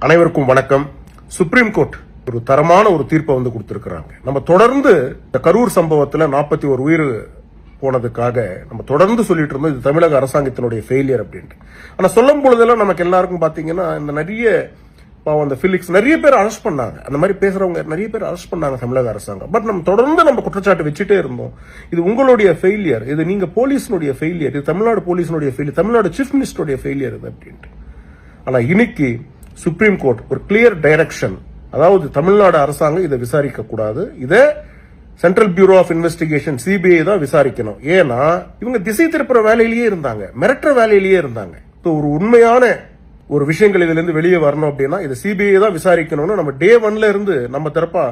அனைவருக்கும் வணக்கம். Supreme court ஒரு தரமான ஒரு தீர்ப்பை கொடுத்திருக்கிறாங்க. நம்ம தொடர்ந்து இந்த கரூர் சம்பவத்தில் 41 உயிர் போனதுக்காக நம்ம தொடர்ந்து சொல்லிட்டு இருந்தோம் இது தமிழக அரசாங்கத்தினுடைய ஃபெயிலியர் அப்படின்ட்டு. ஆனா சொல்லும் பொழுதெல்லாம் நமக்கு எல்லாருக்கும் பாத்தீங்கன்னா இந்த நிறைய அந்த பிலிக்ஸ் நிறைய பேர் அரெஸ்ட் பண்ணாங்க, அந்த மாதிரி பேசுறவங்க நிறைய பேர் அரெஸ்ட் பண்ணாங்க தமிழக அரசாங்கம். பட் நம்ம தொடர்ந்து நம்ம குற்றச்சாட்டு வச்சுட்டே இருந்தோம், இது உங்களுடைய ஃபெயிலியர், இது நீங்க போலீஸினுடைய ஃபெயிலியர், இது தமிழ்நாடு போலீஸினுடைய ஃபெயிலியர், தமிழ்நாடு சீஃப் மினிஸ்டருடைய ஃபெயிலியர் இது அப்படின்ட்டு. ஆனா இன்னைக்கு சுப்ரீம் கோர்ட் ஒரு கிளியர் டைரக்ஷன், அதாவது தமிழ்நாடு அரசாங்கம் இதை விசாரிக்க கூடாது, இதை central bureau of investigation CBI தான் விசாரிக்கணும். ஏன்னா இவங்க திசை திருப்புற வேலையிலேயே இருந்தாங்க, மிரட்டுற வேலையிலேயே இருந்தாங்க. ஒரு உண்மையான ஒரு விஷயங்கள் இதுல இருந்து வெளியே வரணும் அப்படின்னா இது சிபிஐ தான் விசாரிக்கணும்னு நம்ம டே 1ல இருந்து நம்ம தரப்பா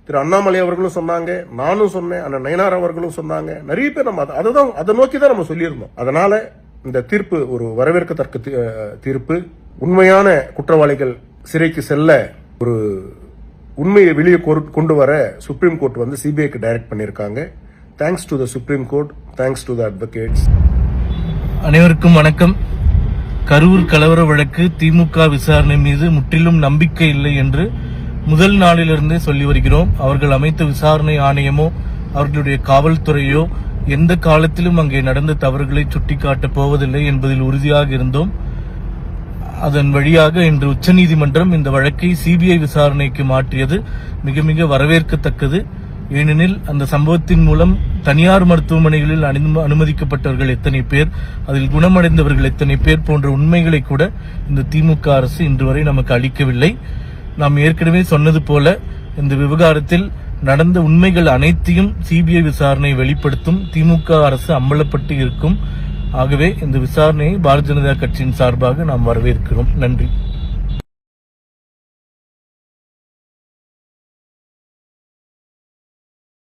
திரு அண்ணாமலை அவர்களும் சொன்னாங்க, நானும் சொன்னேன், அண்ணன் நயனார் அவர்களும் சொன்னாங்க, நிறைய பேர் நம்ம அதை நோக்கி தான் நம்ம சொல்லியிருந்தோம். அதனால இந்த தீர்ப்பு ஒரு வரவேற்கத்தக்க தீர்ப்பு. உண்மையான குற்றவாளிகள் சிறைக்கு செல்ல ஒரு உண்மையை வெளியே கொண்டு வர சுப்ரீம் கோர்ட் சிபிஐக்கு டைரக்ட் பண்ணியிருக்காங்க. Thanks to the supreme court, thanks to the advocates. அனைவருக்கும் வணக்கம். கரூர் கலவர வழக்கு திமுக விசாரணை மீது முற்றிலும் நம்பிக்கை இல்லை என்று முதல் நாளிலிருந்தே சொல்லி வருகிறோம். அவர்கள் அமைத்த விசாரணை ஆணையமோ அவர்களுடைய காவல்துறையோ எந்த காலத்திலும் அங்கே நடந்த தவறுகளை சுட்டிக்காட்டப் போவதில்லை என்பதில் உறுதியாக இருந்தோம். அதன் வழியாக இன்று உச்சநீதிமன்றம் இந்த வழக்கை சிபிஐ விசாரணைக்கு மாற்றியது மிக மிக வரவேற்கத்தக்கது. ஏனெனில் அந்த சம்பவத்தின் மூலம் தனியார் மருத்துவமனைகளில் அனுமதிக்கப்பட்டவர்கள் எத்தனை பேர், அதில் குணமடைந்தவர்கள் எத்தனை பேர் போன்ற உண்மைகளை கூட இந்த திமுக அரசு இன்று வரை நமக்கு அளிக்கவில்லை. நாம் ஏற்கனவே சொன்னது போல இந்த விவகாரத்தில் நடந்த உண்மைகள் அனைத்தையும் சிபிஐ விசாரணை வெளிப்படுத்தும், திமுக அரசு அம்பலப்பட்டு இருக்கும். ஆகவே இந்த விசாரணையை பாரதிய ஜனதா கட்சியின் சார்பாக நாம் வரவேற்கிறோம். நன்றி.